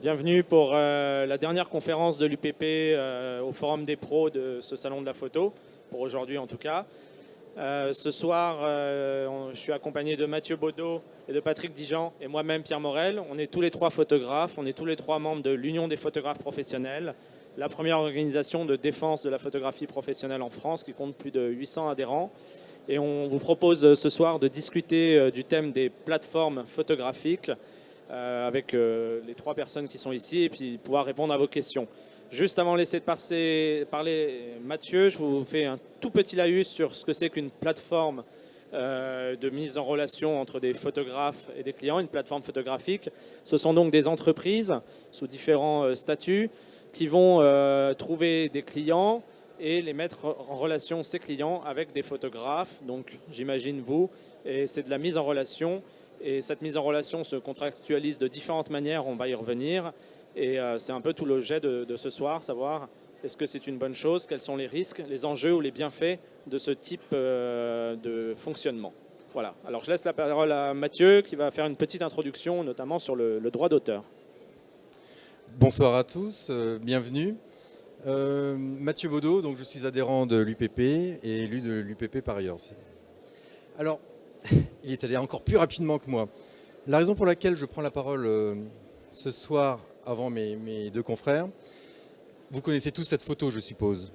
Bienvenue pour la dernière conférence de l'UPP au Forum des pros de ce salon de la photo, pour aujourd'hui en tout cas. Ce soir, je suis accompagné de Mathieu Baudot et de Patrick Dijean et moi-même Pierre Morel. On est tous les trois photographes, on est tous les trois membres de l'Union des photographes professionnels, la première organisation de défense de la photographie professionnelle en France qui compte plus de 800 adhérents. Et on vous propose ce soir de discuter du thème des plateformes photographiques avec les trois personnes qui sont ici et puis pouvoir répondre à vos questions. Juste avant de laisser parler Mathieu, je vous fais un tout petit laïus sur ce que c'est qu'une plateforme de mise en relation entre des photographes et des clients, une plateforme photographique. Ce sont donc des entreprises sous différents statuts qui vont trouver des clients et les mettre en relation, ces clients, avec des photographes, donc j'imagine vous, et c'est de la mise en relation. Et cette mise en relation se contractualise de différentes manières, on va y revenir. Et c'est un peu tout l'objet de ce soir, savoir est-ce que c'est une bonne chose, quels sont les risques, les enjeux ou les bienfaits de ce type de fonctionnement. Voilà, alors je laisse la parole à Mathieu qui va faire une petite introduction, notamment sur le droit d'auteur. Bonsoir à tous, bienvenue. Mathieu Baudot, donc je suis adhérent de l'UPP et élu de l'UPP par ailleurs. Alors, il est allé encore plus rapidement que moi. La raison pour laquelle je prends la parole ce soir avant mes deux confrères, vous connaissez tous cette photo, je suppose.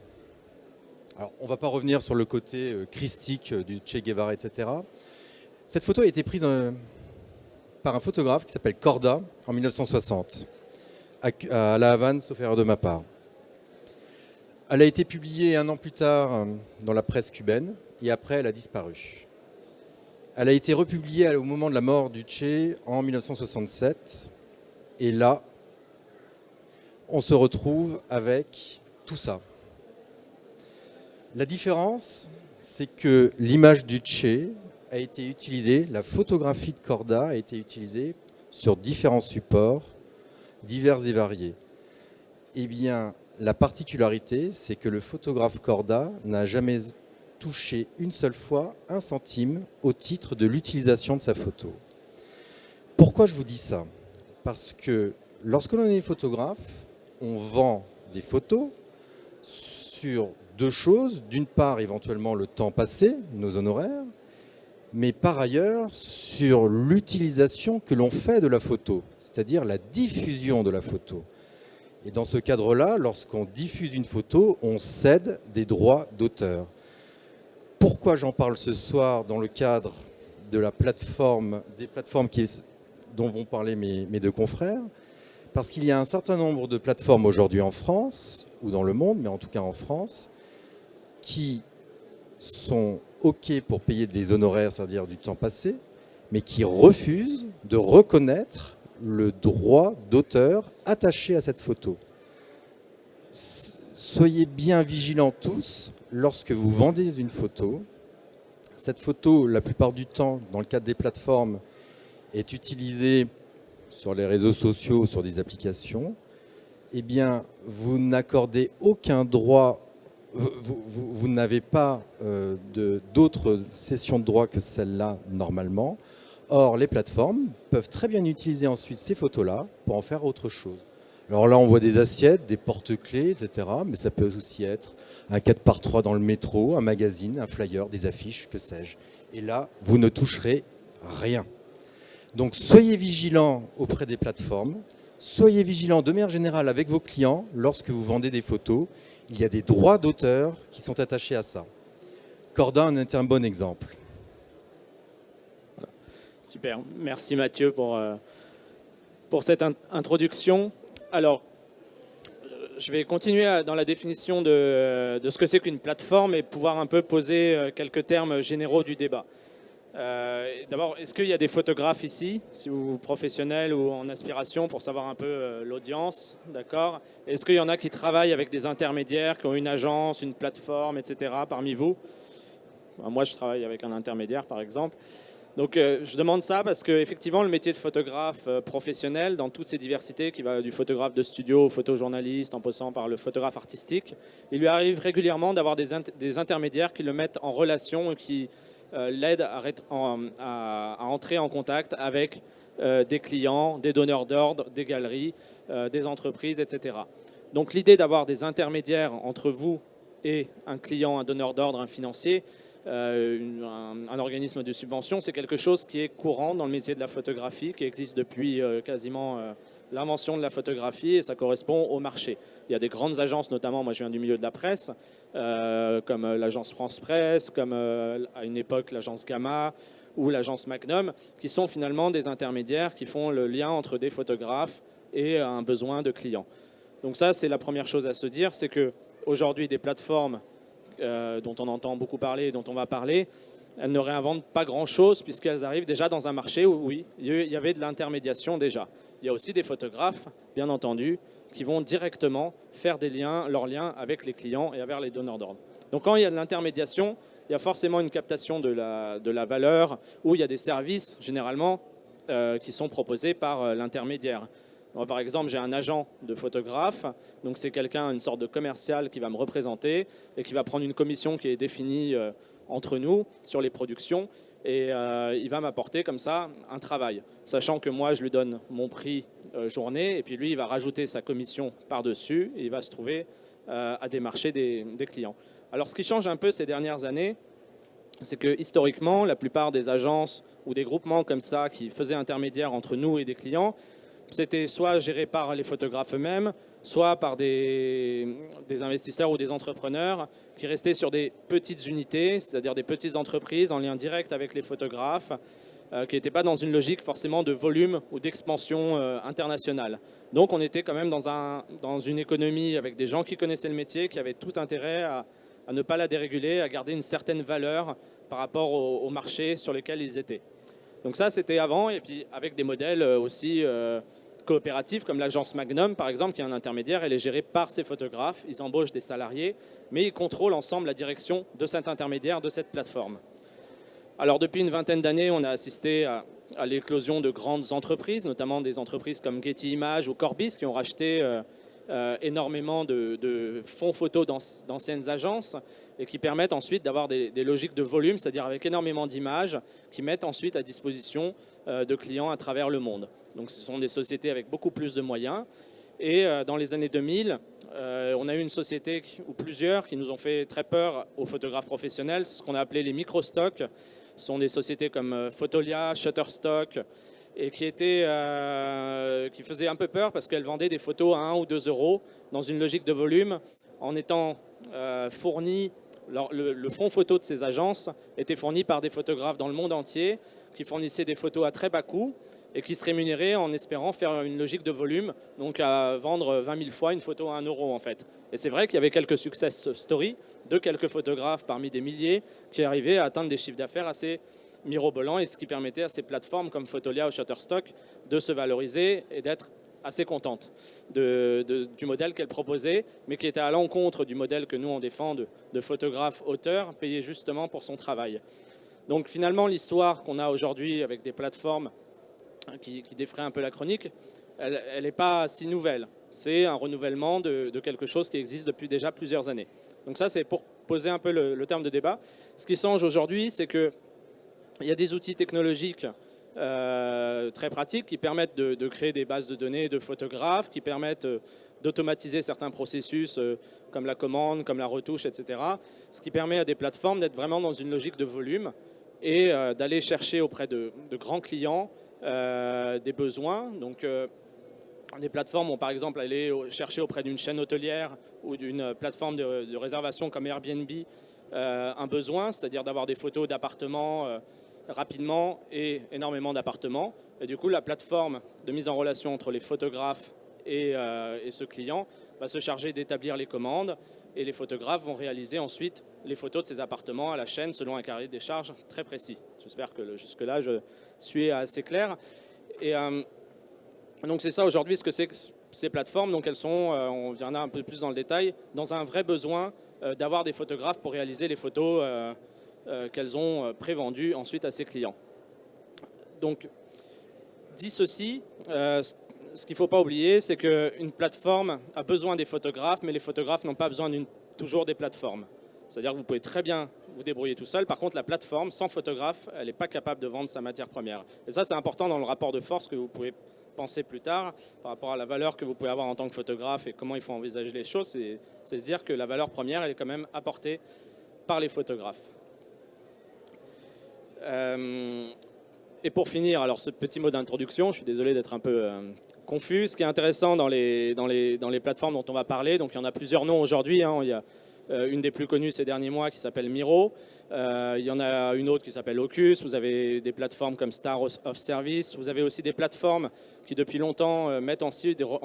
Alors, on ne va pas revenir sur le côté christique du Che Guevara, etc. Cette photo a été prise par un photographe qui s'appelle Corda en 1960, à La Havane, sauf erreur de ma part. Elle a été publiée un an plus tard dans la presse cubaine et après elle a disparu. Elle a été republiée au moment de la mort du Che en 1967 et là, on se retrouve avec tout ça. La différence, c'est que l'image du Che a été utilisée, la photographie de Corda a été utilisée sur différents supports, divers et variés. Eh bien, la particularité, c'est que le photographe Corda n'a jamais touché une seule fois un centime au titre de l'utilisation de sa photo. Pourquoi je vous dis ça? Parce que lorsque l'on est photographe, on vend des photos sur deux choses. D'une part, éventuellement, le temps passé, nos honoraires, mais par ailleurs, sur l'utilisation que l'on fait de la photo, c'est-à-dire la diffusion de la photo. Et dans ce cadre-là, lorsqu'on diffuse une photo, on cède des droits d'auteur. Pourquoi j'en parle ce soir dans le cadre de la plateforme, des plateformes dont vont parler mes deux confrères? Parce qu'il y a un certain nombre de plateformes aujourd'hui en France, ou dans le monde, mais en tout cas en France, qui sont OK pour payer des honoraires, c'est-à-dire du temps passé, mais qui refusent de reconnaître le droit d'auteur attaché à cette photo. Soyez bien vigilants tous lorsque vous vendez une photo. Cette photo, la plupart du temps, dans le cadre des plateformes, est utilisée sur les réseaux sociaux, sur des applications. Eh bien, vous n'accordez aucun droit, vous n'avez pas d'autres cessions de droits que celle-là normalement. Or, les plateformes peuvent très bien utiliser ensuite ces photos-là pour en faire autre chose. Alors là, on voit des assiettes, des porte-clés, etc. Mais ça peut aussi être un 4x3 dans le métro, un magazine, un flyer, des affiches, que sais-je. Et là, vous ne toucherez rien. Donc, soyez vigilants auprès des plateformes. Soyez vigilants de manière générale avec vos clients lorsque vous vendez des photos. Il y a des droits d'auteur qui sont attachés à ça. Corda en est un bon exemple. Super, merci Mathieu pour cette introduction. Alors, je vais continuer dans la définition de ce que c'est qu'une plateforme et pouvoir un peu poser quelques termes généraux du débat. D'abord, est-ce qu'il y a des photographes ici, si vous professionnels ou en aspiration, pour savoir un peu l'audience, d'accord? Est-ce qu'il y en a qui travaillent avec des intermédiaires, qui ont une agence, une plateforme, etc. parmi vous? Moi, je travaille avec un intermédiaire, par exemple. Donc je demande ça parce qu'effectivement le métier de photographe professionnel dans toutes ses diversités, qui va du photographe de studio au photojournaliste en passant par le photographe artistique, il lui arrive régulièrement d'avoir des intermédiaires qui le mettent en relation et qui l'aident à entrer en contact avec des clients, des donneurs d'ordre, des galeries, des entreprises, etc. Donc l'idée d'avoir des intermédiaires entre vous et un client, un donneur d'ordre, un financier, un organisme de subvention, c'est quelque chose qui est courant dans le métier de la photographie, qui existe depuis quasiment l'invention de la photographie, et ça correspond au marché. Il y a des grandes agences, notamment, moi je viens du milieu de la presse, comme l'agence France Presse, comme à une époque l'agence Gamma ou l'agence Magnum, qui sont finalement des intermédiaires qui font le lien entre des photographes et un besoin de clients. Donc ça, c'est la première chose à se dire, c'est qu'aujourd'hui, des plateformes dont on entend beaucoup parler, dont on va parler, elles ne réinventent pas grand-chose puisqu'elles arrivent déjà dans un marché où, oui, il y avait de l'intermédiation déjà. Il y a aussi des photographes, bien entendu, qui vont directement faire leurs liens avec les clients et avec les donneurs d'ordre. Donc quand il y a de l'intermédiation, il y a forcément une captation de la valeur, où il y a des services, généralement, qui sont proposés par l'intermédiaire. Moi, par exemple, j'ai un agent de photographe, donc c'est quelqu'un, une sorte de commercial qui va me représenter et qui va prendre une commission qui est définie entre nous sur les productions et il va m'apporter comme ça un travail, sachant que moi je lui donne mon prix journée et puis lui il va rajouter sa commission par-dessus et il va se trouver à démarcher des clients. Alors ce qui change un peu ces dernières années, c'est que historiquement la plupart des agences ou des groupements comme ça qui faisaient intermédiaire entre nous et des clients, c'était soit géré par les photographes eux-mêmes, soit par des investisseurs ou des entrepreneurs qui restaient sur des petites unités, c'est-à-dire des petites entreprises en lien direct avec les photographes, qui n'étaient pas dans une logique forcément de volume ou d'expansion internationale. Donc on était quand même dans une économie avec des gens qui connaissaient le métier, qui avaient tout intérêt à ne pas la déréguler, à garder une certaine valeur par rapport au marché sur lequel ils étaient. Donc ça, c'était avant, et puis avec des modèles aussi coopératifs, comme l'agence Magnum, par exemple, qui est un intermédiaire, elle est gérée par ses photographes, ils embauchent des salariés, mais ils contrôlent ensemble la direction de cet intermédiaire, de cette plateforme. Alors depuis une vingtaine d'années, on a assisté à l'éclosion de grandes entreprises, notamment des entreprises comme Getty Images ou Corbis, qui ont racheté énormément de fonds photos d'anciennes agences et qui permettent ensuite d'avoir des logiques de volume, c'est-à-dire avec énormément d'images qui mettent ensuite à disposition de clients à travers le monde. Donc ce sont des sociétés avec beaucoup plus de moyens. Et dans les années 2000, on a eu une société ou plusieurs qui nous ont fait très peur aux photographes professionnels, ce qu'on a appelé les microstocks. Ce sont des sociétés comme Photolia, Shutterstock, et qui faisaient un peu peur parce qu'elles vendaient des photos à 1 ou 2 euros dans une logique de volume en étant fournies. Le fonds photo de ces agences était fourni par des photographes dans le monde entier qui fournissaient des photos à très bas coût et qui se rémunéraient en espérant faire une logique de volume, donc à vendre 20 000 fois une photo à 1 euro en fait. Et c'est vrai qu'il y avait quelques success stories de quelques photographes parmi des milliers qui arrivaient à atteindre des chiffres d'affaires assez mirobolants et ce qui permettait à ces plateformes comme Photolia ou Shutterstock de se valoriser et d'être assez contentes du modèle qu'elles proposaient, mais qui était à l'encontre du modèle que nous on défend de photographe-auteur payé justement pour son travail. Donc finalement l'histoire qu'on a aujourd'hui avec des plateformes qui défraient un peu la chronique, elle n'est pas si nouvelle. C'est un renouvellement de quelque chose qui existe depuis déjà plusieurs années. Donc ça c'est pour poser un peu le terme de débat. Ce qui change aujourd'hui, c'est qu'il y a des outils technologiques très pratiques qui permettent de créer des bases de données de photographes, qui permettent d'automatiser certains processus comme la commande, comme la retouche, etc. Ce qui permet à des plateformes d'être vraiment dans une logique de volume et d'aller chercher auprès de grands clients des besoins. Donc des plateformes vont par exemple aller chercher auprès d'une chaîne hôtelière ou d'une plateforme de réservation comme Airbnb un besoin, c'est-à-dire d'avoir des photos d'appartements rapidement et énormément d'appartements. Et du coup, la plateforme de mise en relation entre les photographes et ce client va se charger d'établir les commandes et les photographes vont réaliser ensuite les photos de ces appartements à la chaîne selon un cahier des charges très précis. J'espère que jusque-là, je suis assez clair. Et donc c'est ça aujourd'hui ce que c'est que ces plateformes. Donc elles sont, on viendra un peu plus dans le détail, dans un vrai besoin d'avoir des photographes pour réaliser les photos qu'elles ont prévendues ensuite à ces clients. Donc, dit ceci, ce qu'il ne faut pas oublier, c'est qu'une plateforme a besoin des photographes, mais les photographes n'ont pas besoin toujours des plateformes. C'est-à-dire que vous pouvez très bien vous débrouillez tout seul. Par contre, la plateforme, sans photographe, elle n'est pas capable de vendre sa matière première. Et ça, c'est important dans le rapport de force que vous pouvez penser plus tard par rapport à la valeur que vous pouvez avoir en tant que photographe et comment il faut envisager les choses. C'est se dire que la valeur première, elle est quand même apportée par les photographes. Et pour finir, alors ce petit mot d'introduction, je suis désolé d'être un peu confus. Ce qui est intéressant dans les plateformes dont on va parler, donc il y en a plusieurs noms aujourd'hui. Il y a une des plus connues ces derniers mois qui s'appelle Miro. Il y en a une autre qui s'appelle Ocus. Vous avez des plateformes comme Star of Service. Vous avez aussi des plateformes qui depuis longtemps mettent en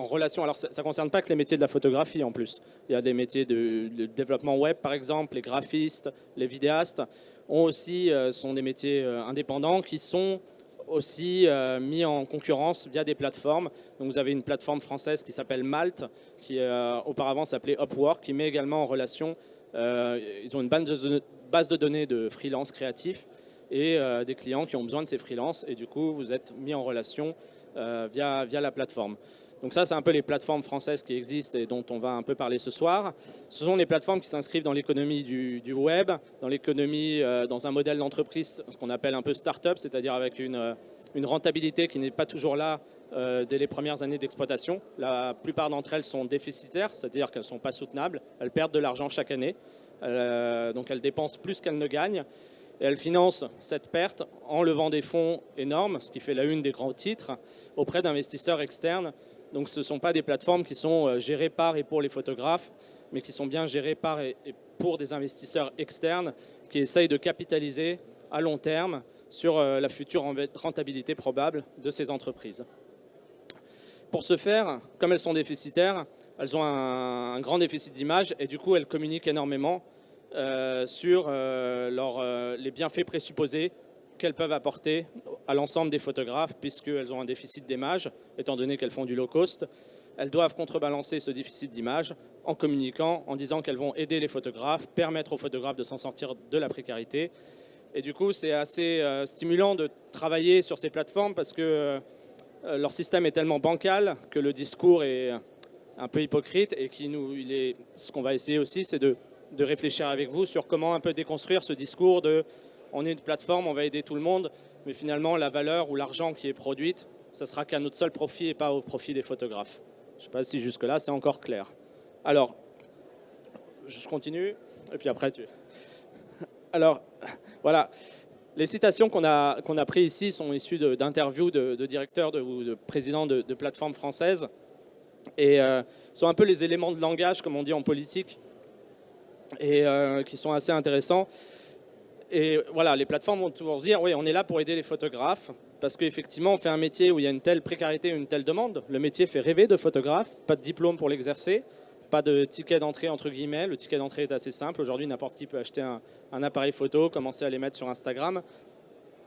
relation. Alors ça ne concerne pas que les métiers de la photographie en plus. Il y a des métiers de développement web par exemple, les graphistes, les vidéastes sont des métiers indépendants qui sont aussi mis en concurrence via des plateformes. Donc vous avez une plateforme française qui s'appelle Malte, qui auparavant s'appelait Upwork, qui met également en relation, ils ont une base de données de freelance créatifs et des clients qui ont besoin de ces freelances, et du coup vous êtes mis en relation via la plateforme. Donc ça, c'est un peu les plateformes françaises qui existent et dont on va un peu parler ce soir. Ce sont les plateformes qui s'inscrivent dans l'économie du web, dans l'économie, dans un modèle d'entreprise qu'on appelle un peu start-up, c'est-à-dire avec une rentabilité qui n'est pas toujours là dès les premières années d'exploitation. La plupart d'entre elles sont déficitaires, c'est-à-dire qu'elles ne sont pas soutenables. Elles perdent de l'argent chaque année, donc elles dépensent plus qu'elles ne gagnent. Et elles financent cette perte en levant des fonds énormes, ce qui fait la une des grands titres, auprès d'investisseurs externes. Donc ce ne sont pas des plateformes qui sont gérées par et pour les photographes, mais qui sont bien gérées par et pour des investisseurs externes qui essayent de capitaliser à long terme sur la future rentabilité probable de ces entreprises. Pour ce faire, comme elles sont déficitaires, elles ont un grand déficit d'image et du coup elles communiquent énormément sur les bienfaits présupposés qu'elles peuvent apporter à l'ensemble des photographes, puisqu'elles ont un déficit d'image, étant donné qu'elles font du low cost. Elles doivent contrebalancer ce déficit d'image en communiquant, en disant qu'elles vont aider les photographes, permettre aux photographes de s'en sortir de la précarité. Et du coup, c'est assez stimulant de travailler sur ces plateformes parce que leur système est tellement bancal que le discours est un peu hypocrite et ce qu'on va essayer aussi, c'est de réfléchir avec vous sur comment un peu déconstruire ce discours de on est une plateforme, on va aider tout le monde, mais finalement la valeur ou l'argent qui est produite, ça sera qu'à notre seul profit et pas au profit des photographes. Je ne sais pas si jusque-là c'est encore clair. Alors, je continue, et puis après Alors, voilà. Les citations qu'on a prises ici sont issues d'interviews de directeurs ou de présidents de plateformes françaises et sont un peu les éléments de langage, comme on dit en politique, et qui sont assez intéressants. Et voilà, les plateformes vont toujours dire, oui, on est là pour aider les photographes, parce qu'effectivement, on fait un métier où il y a une telle précarité, une telle demande. Le métier fait rêver de photographe, pas de diplôme pour l'exercer, pas de ticket d'entrée, entre guillemets. Le ticket d'entrée est assez simple. Aujourd'hui, n'importe qui peut acheter un appareil photo, commencer à les mettre sur Instagram.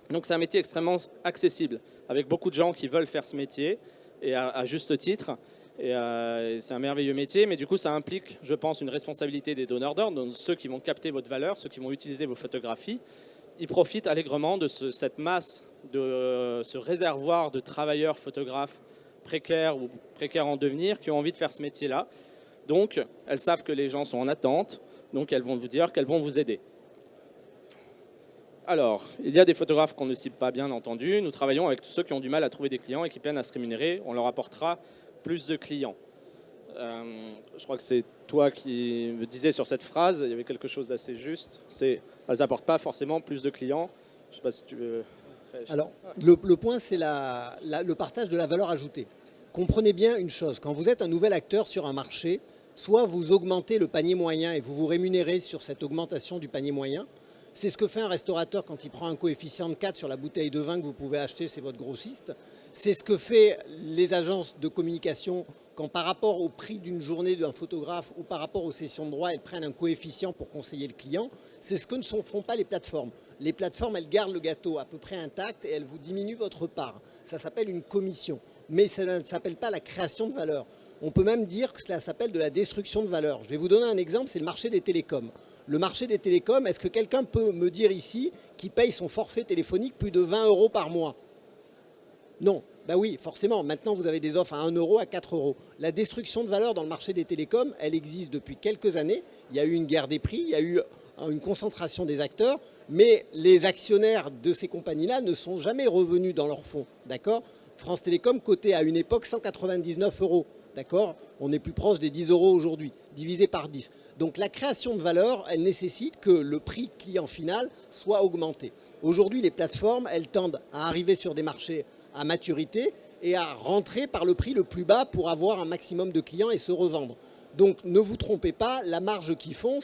Donc c'est un métier extrêmement accessible, avec beaucoup de gens qui veulent faire ce métier, et à juste titre. Et c'est un merveilleux métier, mais du coup ça implique, je pense, une responsabilité des donneurs d'ordre, donc ceux qui vont capter votre valeur, ceux qui vont utiliser vos photographies. Ils profitent allègrement de cette masse, de ce réservoir de travailleurs photographes précaires ou précaires en devenir qui ont envie de faire ce métier-là. Donc elles savent que les gens sont en attente, donc elles vont vous dire qu'elles vont vous aider. Alors, il y a des photographes qu'on ne cible pas, bien entendu. Nous travaillons avec tous ceux qui ont du mal à trouver des clients et qui peinent à se rémunérer. On leur apportera plus de clients. Je crois que c'est toi qui me disais sur cette phrase, il y avait quelque chose d'assez juste, elles n'apportent pas forcément plus de clients. Je ne sais pas si tu veux réagir. Alors, le point, c'est le partage de la valeur ajoutée. Comprenez bien une chose, quand vous êtes un nouvel acteur sur un marché, soit vous augmentez le panier moyen et vous vous rémunérez sur cette augmentation du panier moyen. C'est ce que fait un restaurateur quand il prend un coefficient de 4 sur la bouteille de vin que vous pouvez acheter, c'est votre grossiste. C'est ce que fait les agences de communication quand par rapport au prix d'une journée d'un photographe ou par rapport aux sessions de droit, elles prennent un coefficient pour conseiller le client. C'est ce que ne font pas les plateformes. Les plateformes, elles gardent le gâteau à peu près intact et elles vous diminuent votre part. Ça s'appelle une commission, mais ça ne s'appelle pas la création de valeur. On peut même dire que cela s'appelle de la destruction de valeur. Je vais vous donner un exemple, c'est le marché des télécoms. Le marché des télécoms, est-ce que quelqu'un peut me dire ici qui paye son forfait téléphonique plus de 20 € par mois? Non. Ben oui, forcément. Maintenant, vous avez des offres à 1 €, à 4 €. La destruction de valeur dans le marché des télécoms, elle existe depuis quelques années. Il y a eu une guerre des prix, il y a eu une concentration des acteurs, mais les actionnaires de ces compagnies-là ne sont jamais revenus dans leurs fonds, d'accord ? France Télécom cotait à une époque 199 euros, d'accord ? On est plus proche des 10 euros aujourd'hui, divisé par 10. Donc la création de valeur, elle nécessite que le prix client final soit augmenté. Aujourd'hui, les plateformes, elles tendent à arriver sur des marchés à maturité et à rentrer par le prix le plus bas pour avoir un maximum de clients et se revendre. Donc ne vous trompez pas, la marge qu'ils font,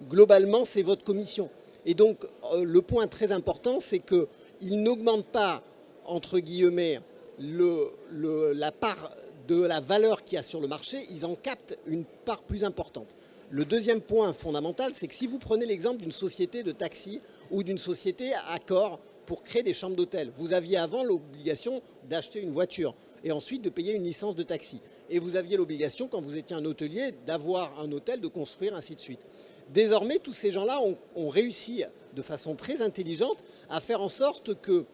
globalement, c'est votre commission. Et donc le point très important, c'est qu'ils n'augmentent pas, entre guillemets, la part de la valeur qu'il y a sur le marché, ils en captent une part plus importante. Le deuxième point fondamental, c'est que si vous prenez l'exemple d'une société de taxi ou d'une société à Accor pour créer des chambres d'hôtel, vous aviez avant l'obligation d'acheter une voiture et ensuite de payer une licence de taxi. Et vous aviez l'obligation, quand vous étiez un hôtelier, d'avoir un hôtel, de construire, ainsi de suite. Désormais, tous ces gens-là ont réussi de façon très intelligente à faire en sorte que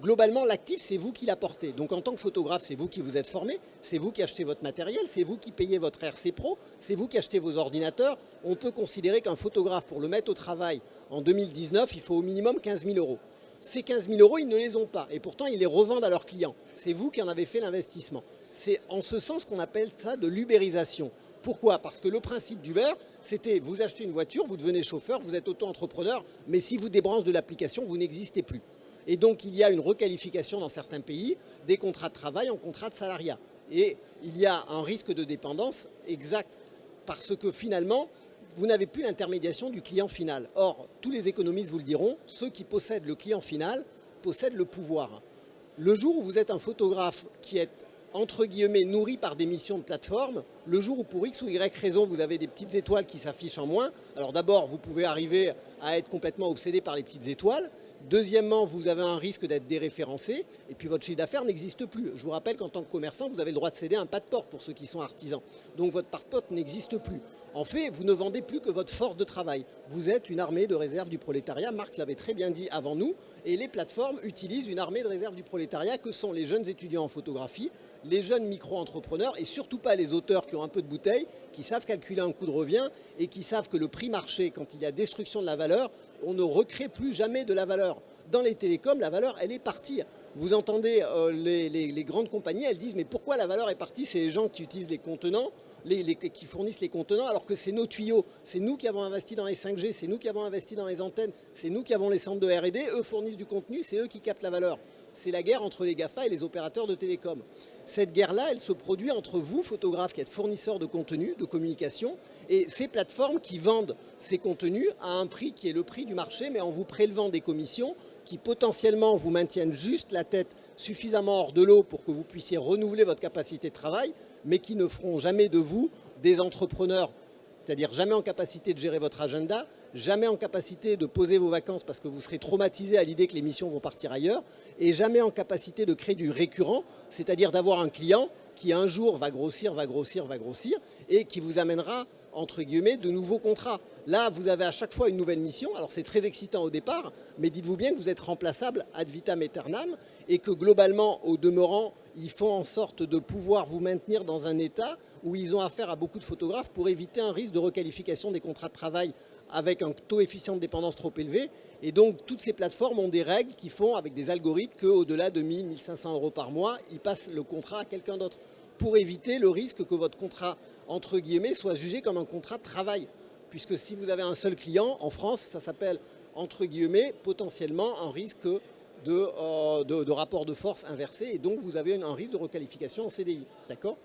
globalement, l'actif, c'est vous qui l'apportez. Donc en tant que photographe, c'est vous qui vous êtes formé, c'est vous qui achetez votre matériel, c'est vous qui payez votre RC Pro, c'est vous qui achetez vos ordinateurs. On peut considérer qu'un photographe, pour le mettre au travail en 2019, il faut au minimum 15 000 euros. Ces 15 000 euros, ils ne les ont pas. Et pourtant, ils les revendent à leurs clients. C'est vous qui en avez fait l'investissement. C'est en ce sens qu'on appelle ça de l'ubérisation. Pourquoi ? Parce que le principe d'Uber, c'était vous achetez une voiture, vous devenez chauffeur, vous êtes auto-entrepreneur, mais si vous débranche de l'application, vous n'existez plus. Et donc, il y a une requalification dans certains pays des contrats de travail en contrats de salariat. Et il y a un risque de dépendance exact parce que finalement, vous n'avez plus l'intermédiation du client final. Or, tous les économistes vous le diront, ceux qui possèdent le client final possèdent le pouvoir. Le jour où vous êtes un photographe qui est, entre guillemets, nourri par des missions de plateforme, le jour où pour X ou Y raison, vous avez des petites étoiles qui s'affichent en moins, alors d'abord, vous pouvez arriver à être complètement obsédé par les petites étoiles. Deuxièmement, vous avez un risque d'être déréférencé et puis votre chiffre d'affaires n'existe plus. Je vous rappelle qu'en tant que commerçant, vous avez le droit de céder un pas de porte pour ceux qui sont artisans. Donc votre pas de porte n'existe plus. En fait, vous ne vendez plus que votre force de travail. Vous êtes une armée de réserve du prolétariat. Marc l'avait très bien dit avant nous. Et les plateformes utilisent une armée de réserve du prolétariat que sont les jeunes étudiants en photographie, les jeunes micro-entrepreneurs et surtout pas les auteurs qui ont un peu de bouteille, qui savent calculer un coût de revient et qui savent que le prix marché, quand il y a destruction de la valeur, on ne recrée plus jamais de la valeur. Dans les télécoms, la valeur, elle est partie. Vous entendez les grandes compagnies, elles disent mais pourquoi la valeur est partie chez les gens qui utilisent les contenants, qui fournissent les contenants, alors que c'est nos tuyaux, c'est nous qui avons investi dans les 5G, c'est nous qui avons investi dans les antennes, c'est nous qui avons les centres de R&D, eux fournissent du contenu, c'est eux qui captent la valeur. C'est la guerre entre les GAFA et les opérateurs de télécom. Cette guerre-là, elle se produit entre vous, photographes, qui êtes fournisseurs de contenu, de communication, et ces plateformes qui vendent ces contenus à un prix qui est le prix du marché, mais en vous prélevant des commissions qui potentiellement vous maintiennent juste la tête suffisamment hors de l'eau pour que vous puissiez renouveler votre capacité de travail, mais qui ne feront jamais de vous des entrepreneurs, c'est-à-dire jamais en capacité de gérer votre agenda, jamais en capacité de poser vos vacances parce que vous serez traumatisé à l'idée que les missions vont partir ailleurs, et jamais en capacité de créer du récurrent, c'est-à-dire d'avoir un client qui un jour va grossir, et qui vous amènera, entre guillemets, de nouveaux contrats. Là, vous avez à chaque fois une nouvelle mission. Alors, c'est très excitant au départ, mais dites-vous bien que vous êtes remplaçable ad vitam aeternam et que globalement, au demeurant, ils font en sorte de pouvoir vous maintenir dans un état où ils ont affaire à beaucoup de photographes pour éviter un risque de requalification des contrats de travail avec un taux efficient de dépendance trop élevé. Et donc, toutes ces plateformes ont des règles qui font, avec des algorithmes, qu'au-delà de 1 000, 1 500 euros par mois, ils passent le contrat à quelqu'un d'autre pour éviter le risque que votre contrat, entre guillemets, soit jugé comme un contrat de travail. Puisque si vous avez un seul client, en France, ça s'appelle, entre guillemets, potentiellement un risque de rapport de force inversé. Et donc, vous avez un risque de requalification en CDI. D'accord ?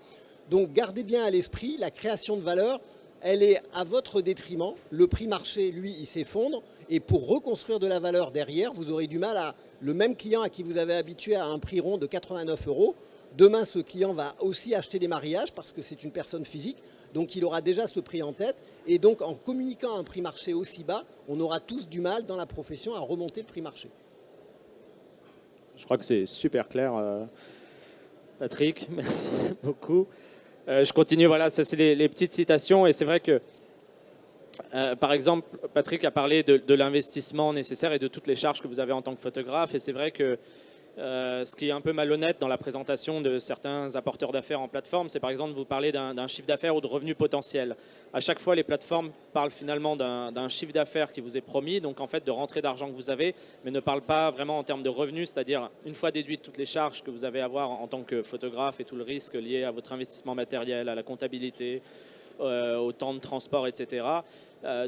Donc, gardez bien à l'esprit, la création de valeur, elle est à votre détriment. Le prix marché, lui, il s'effondre. Et pour reconstruire de la valeur derrière, vous aurez du mal à... Le même client à qui vous avez habitué à un prix rond de 89 euros, demain, ce client va aussi acheter des mariages parce que c'est une personne physique. Donc, il aura déjà ce prix en tête. Et donc, en communiquant un prix marché aussi bas, on aura tous du mal dans la profession à remonter le prix marché. Je crois que c'est super clair, Patrick. Merci beaucoup. Je continue. Voilà, ça, c'est les petites citations. Et c'est vrai que, par exemple, Patrick a parlé de l'investissement nécessaire et de toutes les charges que vous avez en tant que photographe. Et c'est vrai que Ce qui est un peu malhonnête dans la présentation de certains apporteurs d'affaires en plateforme, c'est par exemple vous parlez d'un chiffre d'affaires ou de revenus potentiels. À chaque fois, les plateformes parlent finalement d'un chiffre d'affaires qui vous est promis, donc en fait de rentrée d'argent que vous avez, mais ne parlent pas vraiment en termes de revenus, c'est-à-dire une fois déduites toutes les charges que vous avez à avoir en tant que photographe et tout le risque lié à votre investissement matériel, à la comptabilité, au temps de transport, etc.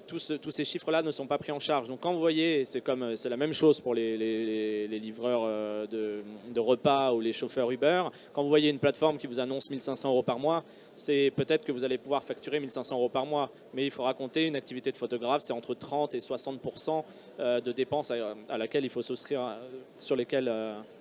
Tous ces chiffres-là ne sont pas pris en charge. Donc quand vous voyez, c'est la même chose pour les livreurs de repas ou les chauffeurs Uber, quand vous voyez une plateforme qui vous annonce 1 500 € par mois, c'est peut-être que vous allez pouvoir facturer 1 500 € par mois, mais il faut raconter une activité de photographe, c'est entre 30 et 60% de dépenses à laquelle il faut souscrire, sur lesquelles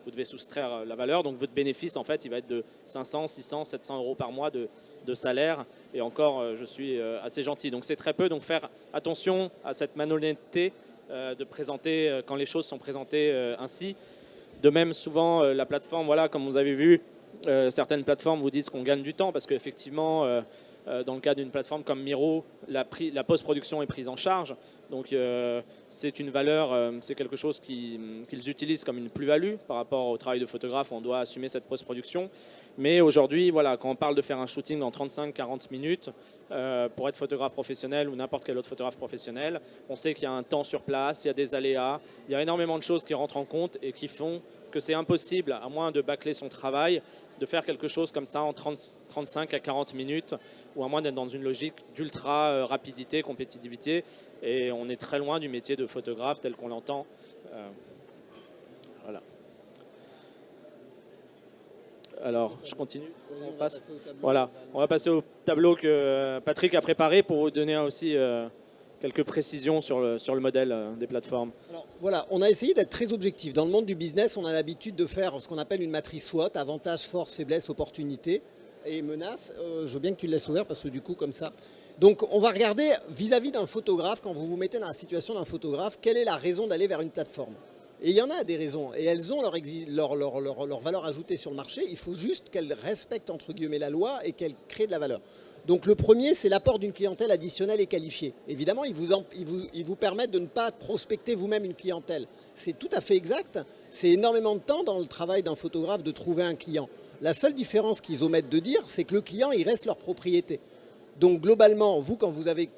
vous devez soustraire la valeur. Donc votre bénéfice, en fait, il va être de 500, 600, 700 € par mois de salaire, et encore je suis assez gentil, donc c'est très peu. Donc faire attention à cette malhonnêteté de présenter quand les choses sont présentées ainsi. De même, souvent la plateforme, voilà, comme vous avez vu, certaines plateformes vous disent qu'on gagne du temps parce qu'effectivement dans le cas d'une plateforme comme Miro, la post-production est prise en charge, donc c'est une valeur, c'est quelque chose qu'ils utilisent comme une plus-value par rapport au travail de photographe. On doit assumer cette post-production, mais aujourd'hui, voilà, quand on parle de faire un shooting en 35-40 minutes pour être photographe professionnel ou n'importe quel autre photographe professionnel, on sait qu'il y a un temps sur place, il y a des aléas, il y a énormément de choses qui rentrent en compte et qui font que c'est impossible, à moins de bâcler son travail, de faire quelque chose comme ça en 35 à 40 minutes, ou à moins d'être dans une logique d'ultra rapidité, compétitivité. Et on est très loin du métier de photographe tel qu'on l'entend. Voilà. Alors, je continue. On va passer au tableau que Patrick a préparé pour vous donner aussi quelques précisions sur le modèle des plateformes. Alors, voilà, on a essayé d'être très objectif. Dans le monde du business, on a l'habitude de faire ce qu'on appelle une matrice SWOT, avantages, forces, faiblesses, opportunités et menaces. Je veux bien que tu le laisses ouvert parce que du coup, comme ça. Donc, on va regarder vis-à-vis d'un photographe, quand vous vous mettez dans la situation d'un photographe, quelle est la raison d'aller vers une plateforme? Et il y en a des raisons, et elles ont leur valeur ajoutée sur le marché. Il faut juste qu'elles respectent, entre guillemets, la loi et qu'elles créent de la valeur. Donc le premier, c'est l'apport d'une clientèle additionnelle et qualifiée. Évidemment, ils vous permettent de ne pas prospecter vous-même une clientèle. C'est tout à fait exact. C'est énormément de temps dans le travail d'un photographe de trouver un client. La seule différence qu'ils omettent de dire, c'est que le client, il reste leur propriété. Donc globalement, vous, quand vous avez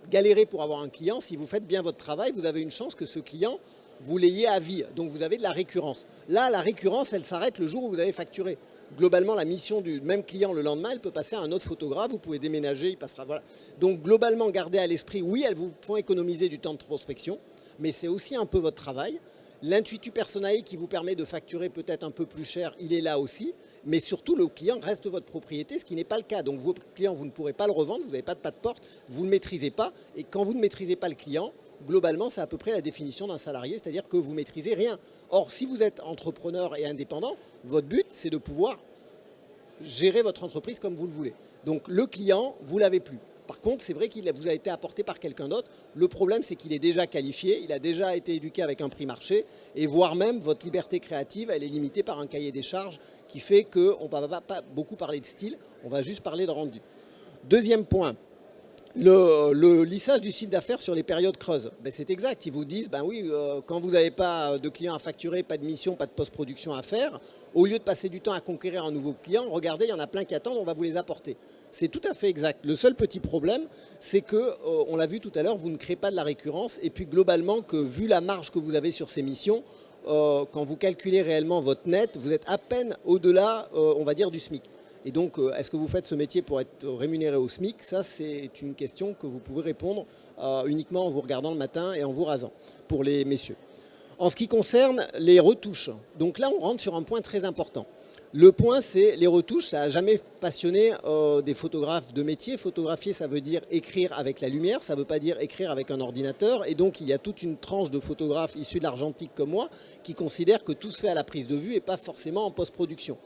galéré pour avoir un client, si vous faites bien votre travail, vous avez une chance que ce client, vous l'ayez à vie. Donc vous avez de la récurrence. Là, la récurrence, elle s'arrête le jour où vous avez facturé. Globalement, la mission du même client le lendemain, elle peut passer à un autre photographe, vous pouvez déménager, il passera. Voilà. Donc globalement, gardez à l'esprit, oui, elles vous font économiser du temps de prospection, mais c'est aussi un peu votre travail. L'intuitu personae qui vous permet de facturer peut-être un peu plus cher, il est là aussi, mais surtout le client reste votre propriété, ce qui n'est pas le cas. Donc votre client, vous ne pourrez pas le revendre, vous n'avez pas de pas de porte, vous ne le maîtrisez pas, et quand vous ne maîtrisez pas le client, globalement, c'est à peu près la définition d'un salarié, c'est-à-dire que vous ne maîtrisez rien. Or, si vous êtes entrepreneur et indépendant, votre but, c'est de pouvoir gérer votre entreprise comme vous le voulez. Donc, le client, vous ne l'avez plus. Par contre, c'est vrai qu'il vous a été apporté par quelqu'un d'autre. Le problème, c'est qu'il est déjà qualifié, il a déjà été éduqué avec un prix marché, et voire même, votre liberté créative, elle est limitée par un cahier des charges qui fait qu'on ne va pas beaucoup parler de style, on va juste parler de rendu. Deuxième point. Le lissage du chiffre d'affaires sur les périodes creuses, ben c'est exact. Ils vous disent, ben oui, quand vous n'avez pas de clients à facturer, pas de mission, pas de post-production à faire, au lieu de passer du temps à conquérir un nouveau client, regardez, il y en a plein qui attendent, on va vous les apporter. C'est tout à fait exact. Le seul petit problème, c'est que, on l'a vu tout à l'heure, vous ne créez pas de la récurrence. Et puis globalement, que vu la marge que vous avez sur ces missions, quand vous calculez réellement votre net, vous êtes à peine au-delà, on va dire, du SMIC. Et donc, est-ce que vous faites ce métier pour être rémunéré au SMIC? Ça, c'est une question que vous pouvez répondre uniquement en vous regardant le matin et en vous rasant, pour les messieurs. En ce qui concerne les retouches, donc là, on rentre sur un point très important. Le point, c'est les retouches. Ça n'a jamais passionné des photographes de métier. Photographier, ça veut dire écrire avec la lumière, ça ne veut pas dire écrire avec un ordinateur. Et donc, il y a toute une tranche de photographes issus de l'argentique comme moi qui considèrent que tout se fait à la prise de vue et pas forcément en post-production.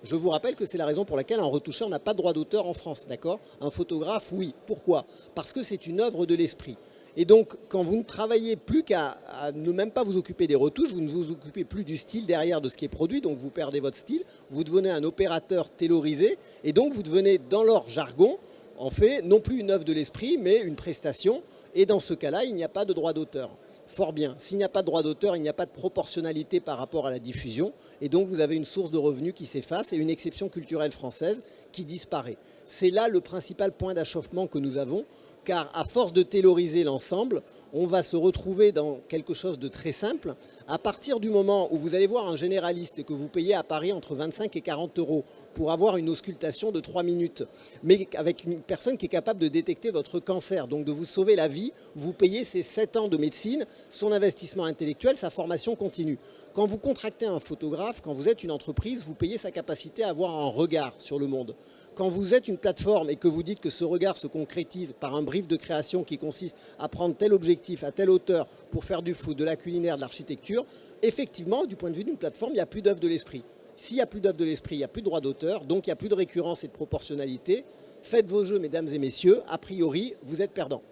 Je vous rappelle que c'est la raison pour laquelle un retoucheur n'a pas de droit d'auteur en France, d'accord? Un photographe, oui. Pourquoi? Parce que c'est une œuvre de l'esprit. Et donc, quand vous ne travaillez plus qu'à ne même pas vous occuper des retouches, vous ne vous occupez plus du style derrière de ce qui est produit, donc vous perdez votre style, vous devenez un opérateur taylorisé, et donc vous devenez, dans leur jargon, en fait, non plus une œuvre de l'esprit, mais une prestation, et dans ce cas-là, il n'y a pas de droit d'auteur. Fort bien. S'il n'y a pas de droit d'auteur, il n'y a pas de proportionnalité par rapport à la diffusion. Et donc, vous avez une source de revenus qui s'efface et une exception culturelle française qui disparaît. C'est là le principal point d'achoppement que nous avons, car à force de tailoriser l'ensemble, on va se retrouver dans quelque chose de très simple. À partir du moment où vous allez voir un généraliste que vous payez à Paris entre 25 et 40 euros pour avoir une auscultation de 3 minutes, mais avec une personne qui est capable de détecter votre cancer, donc de vous sauver la vie, vous payez ses 7 ans de médecine, son investissement intellectuel, sa formation continue. Quand vous contractez un photographe, quand vous êtes une entreprise, vous payez sa capacité à avoir un regard sur le monde. Quand vous êtes une plateforme et que vous dites que ce regard se concrétise par un brief de création qui consiste à prendre tel objectif à telle hauteur pour faire du foot, de la culinaire, de l'architecture, effectivement, du point de vue d'une plateforme, il n'y a plus d'œuvre de l'esprit. S'il n'y a plus d'œuvre de l'esprit, il n'y a plus de droit d'auteur, donc il n'y a plus de récurrence et de proportionnalité. Faites vos jeux, mesdames et messieurs, a priori, vous êtes perdants.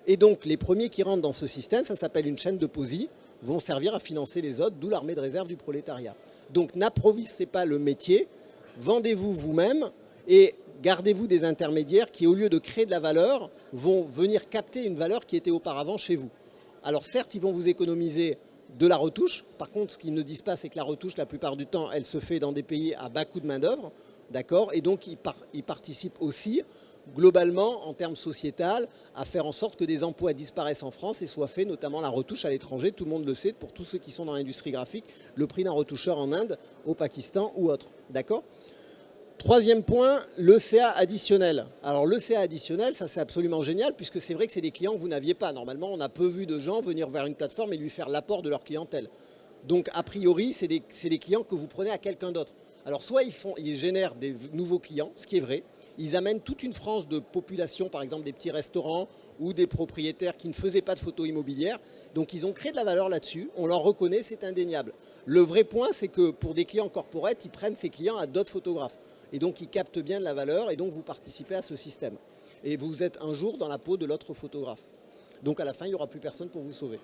Et donc, les premiers qui rentrent dans ce système, ça s'appelle une chaîne de posis, vont servir à financer les autres, d'où l'armée de réserve du prolétariat. Donc, n'approvissionnez pas le métier, vendez-vous vous-même et gardez-vous des intermédiaires qui, au lieu de créer de la valeur, vont venir capter une valeur qui était auparavant chez vous. Alors certes, ils vont vous économiser de la retouche. Par contre, ce qu'ils ne disent pas, c'est que la retouche, la plupart du temps, elle se fait dans des pays à bas coût de main-d'œuvre. D'accord ? Et donc, ils participent aussi, globalement, en termes sociétal, à faire en sorte que des emplois disparaissent en France et soient faits, notamment la retouche à l'étranger. Tout le monde le sait, pour tous ceux qui sont dans l'industrie graphique, le prix d'un retoucheur en Inde, au Pakistan ou autre. D'accord ? Troisième point, le CA additionnel. Alors le CA additionnel, ça c'est absolument génial puisque c'est vrai que c'est des clients que vous n'aviez pas. Normalement, on a peu vu de gens venir vers une plateforme et lui faire l'apport de leur clientèle. Donc a priori, c'est des clients que vous prenez à quelqu'un d'autre. Alors soit ils génèrent des nouveaux clients, ce qui est vrai. Ils amènent toute une frange de population, par exemple des petits restaurants ou des propriétaires qui ne faisaient pas de photos immobilières. Donc ils ont créé de la valeur là-dessus. On leur reconnaît, c'est indéniable. Le vrai point, c'est que pour des clients corporate, ils prennent ces clients à d'autres photographes. Et donc, ils captent bien de la valeur et donc vous participez à ce système. Et vous êtes un jour dans la peau de l'autre photographe. Donc, à la fin, il n'y aura plus personne pour vous sauver.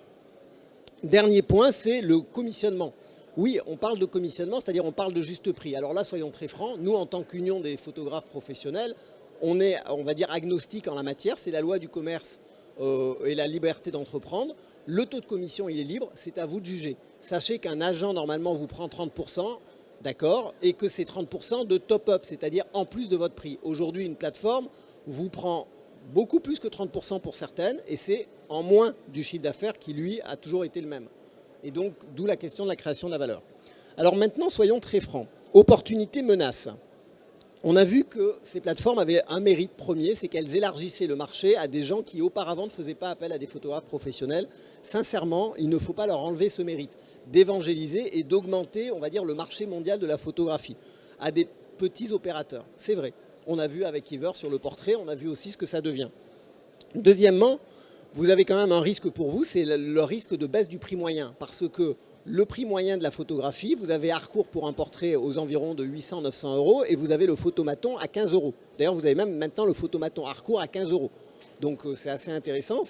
Dernier point, c'est le commissionnement. Oui, on parle de commissionnement, c'est-à-dire on parle de juste prix. Alors là, soyons très francs, nous, en tant qu'union des photographes professionnels, on est, on va dire, agnostique en la matière. C'est la loi du commerce et la liberté d'entreprendre. Le taux de commission, il est libre, c'est à vous de juger. Sachez qu'un agent, normalement, vous prend 30%. D'accord, et que c'est 30% de top-up, c'est-à-dire en plus de votre prix. Aujourd'hui, une plateforme vous prend beaucoup plus que 30% pour certaines, et c'est en moins du chiffre d'affaires qui, lui, a toujours été le même. Et donc, d'où la question de la création de la valeur. Alors maintenant, soyons très francs. Opportunité, menace. On a vu que ces plateformes avaient un mérite premier, c'est qu'elles élargissaient le marché à des gens qui auparavant ne faisaient pas appel à des photographes professionnels. Sincèrement, il ne faut pas leur enlever ce mérite d'évangéliser et d'augmenter, on va dire, le marché mondial de la photographie à des petits opérateurs. C'est vrai. On a vu avec Iver sur le portrait, on a vu aussi ce que ça devient. Deuxièmement, vous avez quand même un risque pour vous, c'est le risque de baisse du prix moyen, parce que le prix moyen de la photographie, vous avez Harcourt pour un portrait aux environs de 800-900 euros et vous avez le photomaton à 15 euros. D'ailleurs, vous avez même maintenant le photomaton Harcourt à 15 euros. Donc c'est assez intéressant.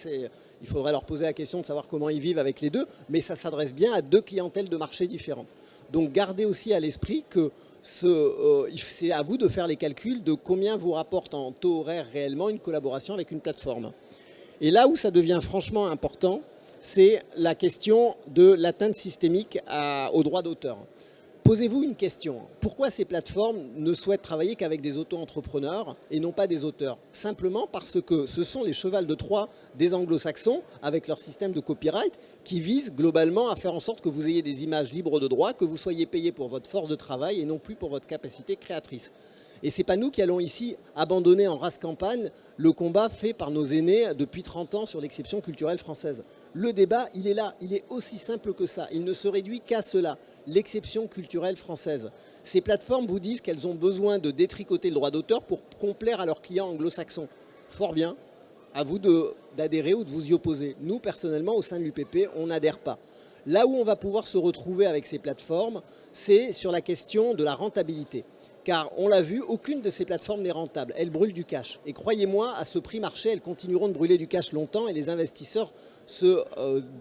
Il faudrait leur poser la question de savoir comment ils vivent avec les deux, mais ça s'adresse bien à deux clientèles de marché différentes. Donc gardez aussi à l'esprit que c'est à vous de faire les calculs de combien vous rapporte en taux horaire réellement une collaboration avec une plateforme. Et là où ça devient franchement important, c'est la question de l'atteinte systémique aux droits d'auteur. Posez-vous une question. Pourquoi ces plateformes ne souhaitent travailler qu'avec des auto-entrepreneurs et non pas des auteurs ? Simplement parce que ce sont les chevals de Troie des anglo-saxons, avec leur système de copyright, qui visent globalement à faire en sorte que vous ayez des images libres de droit, que vous soyez payé pour votre force de travail et non plus pour votre capacité créatrice. Et ce n'est pas nous qui allons ici abandonner en race campagne le combat fait par nos aînés depuis 30 ans sur l'exception culturelle française. Le débat, il est là, il est aussi simple que ça. Il ne se réduit qu'à cela, l'exception culturelle française. Ces plateformes vous disent qu'elles ont besoin de détricoter le droit d'auteur pour complaire à leurs clients anglo-saxons. Fort bien, à vous d'adhérer ou de vous y opposer. Nous, personnellement, au sein de l'UPP, on n'adhère pas. Là où on va pouvoir se retrouver avec ces plateformes, c'est sur la question de la rentabilité. Car on l'a vu, aucune de ces plateformes n'est rentable. Elles brûlent du cash. Et croyez-moi, à ce prix marché, elles continueront de brûler du cash longtemps et les investisseurs se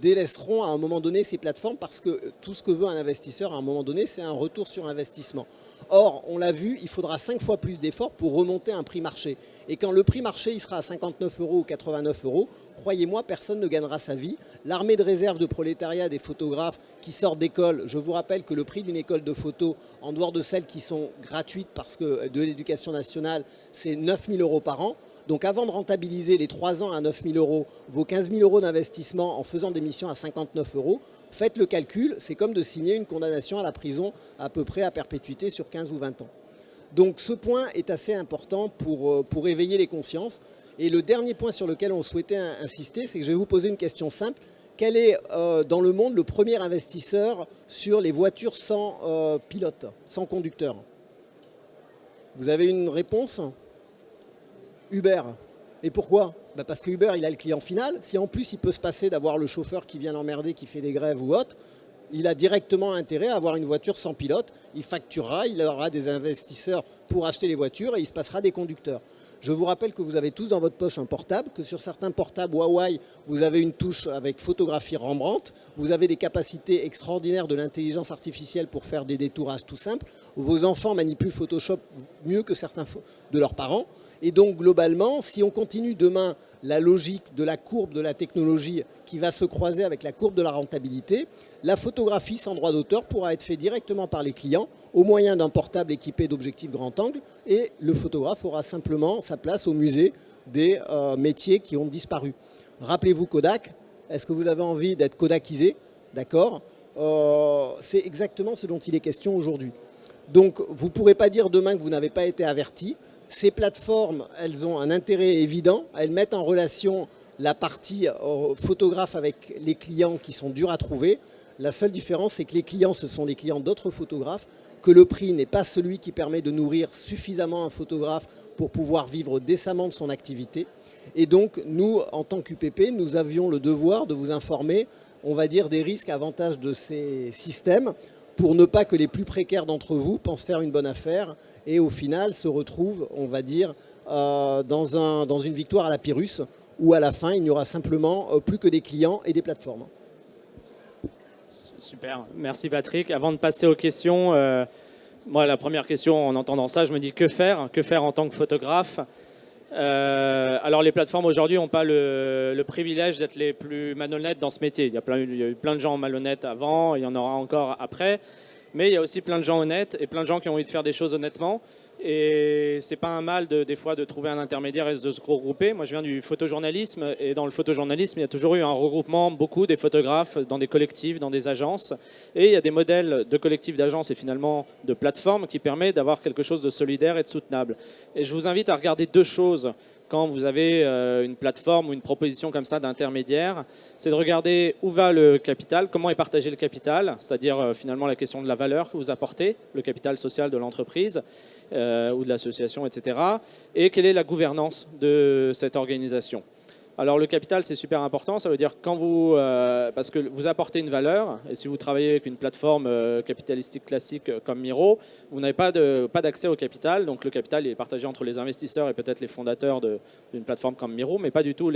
délaisseront à un moment donné ces plateformes parce que tout ce que veut un investisseur à un moment donné, c'est un retour sur investissement. Or, on l'a vu, il faudra 5 fois plus d'efforts pour remonter un prix marché. Et quand le prix marché il sera à 59 € ou 89 €, croyez-moi, personne ne gagnera sa vie. L'armée de réserve de prolétariat des photographes qui sortent d'école, je vous rappelle que le prix d'une école de photo, en dehors de celles qui sont gratuites parce que de l'éducation nationale, c'est 9 000 € par an. Donc avant de rentabiliser les 3 ans à 9 000 €, vos 15 000 € d'investissement en faisant des missions à 59 €, faites le calcul, c'est comme de signer une condamnation à la prison à peu près à perpétuité sur 15 ou 20 ans. Donc ce point est assez important pour éveiller les consciences. Et le dernier point sur lequel on souhaitait insister, c'est que je vais vous poser une question simple. Quel est dans le monde le premier investisseur sur les voitures sans pilote, sans conducteur? Vous avez une réponse? Uber. Et pourquoi? Parce que Uber, il a le client final. Si en plus il peut se passer d'avoir le chauffeur qui vient l'emmerder, qui fait des grèves ou autre, il a directement intérêt à avoir une voiture sans pilote. Il facturera, il aura des investisseurs pour acheter les voitures et il se passera des conducteurs. Je vous rappelle que vous avez tous dans votre poche un portable, que sur certains portables Huawei, vous avez une touche avec photographie Rembrandt, vous avez des capacités extraordinaires de l'intelligence artificielle pour faire des détourages tout simples. Vos enfants manipulent Photoshop mieux que certains de leurs parents. Et donc globalement, si on continue demain la logique de la courbe de la technologie qui va se croiser avec la courbe de la rentabilité, la photographie sans droit d'auteur pourra être faite directement par les clients au moyen d'un portable équipé d'objectifs grand angle et le photographe aura simplement sa place au musée des métiers qui ont disparu. Rappelez-vous Kodak, est-ce que vous avez envie d'être kodakisé? D'accord, c'est exactement ce dont il est question aujourd'hui. Donc vous ne pourrez pas dire demain que vous n'avez pas été averti. Ces plateformes, elles ont un intérêt évident. Elles mettent en relation la partie photographe avec les clients qui sont durs à trouver. La seule différence, c'est que les clients, ce sont des clients d'autres photographes, que le prix n'est pas celui qui permet de nourrir suffisamment un photographe pour pouvoir vivre décemment de son activité. Et donc, nous, en tant qu'UPP, nous avions le devoir de vous informer, on va dire, des risques, avantages de ces systèmes pour ne pas que les plus précaires d'entre vous pensent faire une bonne affaire et au final se retrouvent, on va dire, dans une victoire à la Pyrrhus, où à la fin, il n'y aura simplement plus que des clients et des plateformes. Super, merci Patrick. Avant de passer aux questions, moi la première question en entendant ça, je me dis que faire en tant que photographe? Alors les plateformes aujourd'hui n'ont pas le privilège d'être les plus malhonnêtes dans ce métier. Il y a eu plein de gens malhonnêtes avant, il y en aura encore après. Mais il y a aussi plein de gens honnêtes et plein de gens qui ont envie de faire des choses honnêtement. Et c'est pas un mal des fois de trouver un intermédiaire et de se regrouper. Moi je viens du photojournalisme et dans le photojournalisme il y a toujours eu un regroupement, beaucoup des photographes dans des collectifs, dans des agences. Et il y a des modèles de collectifs d'agences et finalement de plateformes qui permettent d'avoir quelque chose de solidaire et de soutenable. Et je vous invite à regarder deux choses quand vous avez une plateforme ou une proposition comme ça d'intermédiaire, c'est de regarder où va le capital, comment est partagé le capital, c'est-à-dire finalement la question de la valeur que vous apportez, le capital social de l'entreprise ou de l'association, etc. Et quelle est la gouvernance de cette organisation. Alors le capital c'est super important, ça veut dire quand vous, parce que vous apportez une valeur, et si vous travaillez avec une plateforme capitalistique classique comme Miro, vous n'avez pas d'accès au capital, donc le capital est partagé entre les investisseurs et peut-être les fondateurs d'une plateforme comme Miro, mais pas du tout,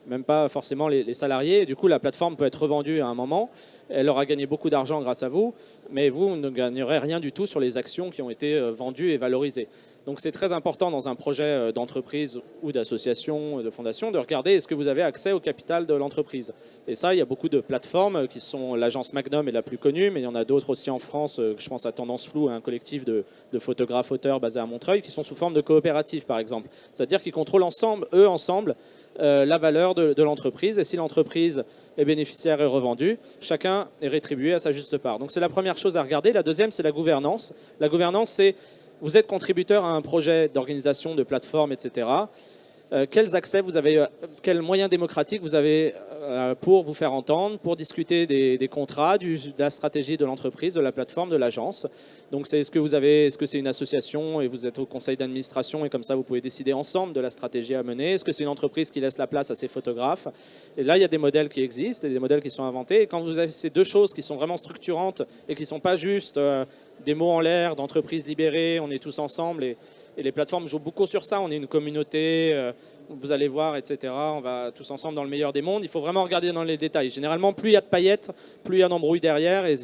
même pas forcément les salariés, et du coup la plateforme peut être revendue à un moment, elle aura gagné beaucoup d'argent grâce à vous, mais vous ne gagnerez rien du tout sur les actions qui ont été vendues et valorisées. Donc c'est très important dans un projet d'entreprise ou d'association, de fondation, de regarder est-ce que vous avez accès au capital de l'entreprise. Et ça, il y a beaucoup de plateformes qui sont, l'agence Magnum est la plus connue, mais il y en a d'autres aussi en France, je pense à Tendance Floue, un collectif de photographes-auteurs basés à Montreuil, qui sont sous forme de coopératives par exemple. C'est-à-dire qu'ils contrôlent ensemble, la valeur de l'entreprise. Et si l'entreprise est bénéficiaire et revendue, chacun est rétribué à sa juste part. Donc c'est la première chose à regarder. La deuxième, c'est la gouvernance. La gouvernance, c'est vous êtes contributeur à un projet d'organisation, de plateforme, etc. Quels accès vous avez, quels moyens démocratiques vous avez pour vous faire entendre, pour discuter des contrats, de la stratégie de l'entreprise, de la plateforme, de l'agence. Donc est-ce que c'est une association et vous êtes au conseil d'administration et comme ça vous pouvez décider ensemble de la stratégie à mener? Est-ce que c'est une entreprise qui laisse la place à ses photographes? Et là il y a des modèles qui existent et des modèles qui sont inventés. Et quand vous avez ces deux choses qui sont vraiment structurantes et qui ne sont pas juste des mots en l'air, d'entreprise libérée, on est tous ensemble et les plateformes jouent beaucoup sur ça. On est une communauté, vous allez voir, etc. On va tous ensemble dans le meilleur des mondes. Il faut vraiment regarder dans les détails. Généralement, plus il y a de paillettes, plus il y a d'embrouilles derrière. Et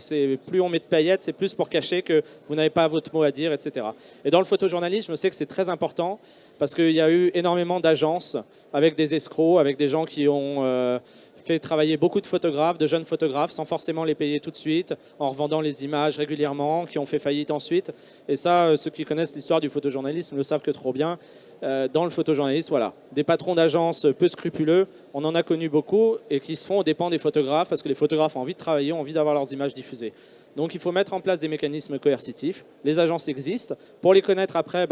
plus on met de paillettes, c'est plus pour cacher que vous n'avez pas votre mot à dire, etc. Et dans le photojournalisme, je sais que c'est très important parce qu'il y a eu énormément d'agences avec des escrocs, avec des gens qui ont fait travailler beaucoup de photographes, de jeunes photographes, sans forcément les payer tout de suite, en revendant les images régulièrement, qui ont fait faillite ensuite. Et ça, ceux qui connaissent l'histoire du photojournalisme le savent que trop bien. Dans le photojournalisme, voilà, des patrons d'agences peu scrupuleux, on en a connu beaucoup et qui se font aux dépens des photographes parce que les photographes ont envie de travailler, ont envie d'avoir leurs images diffusées. Donc il faut mettre en place des mécanismes coercitifs. Les agences existent. Pour les connaître après,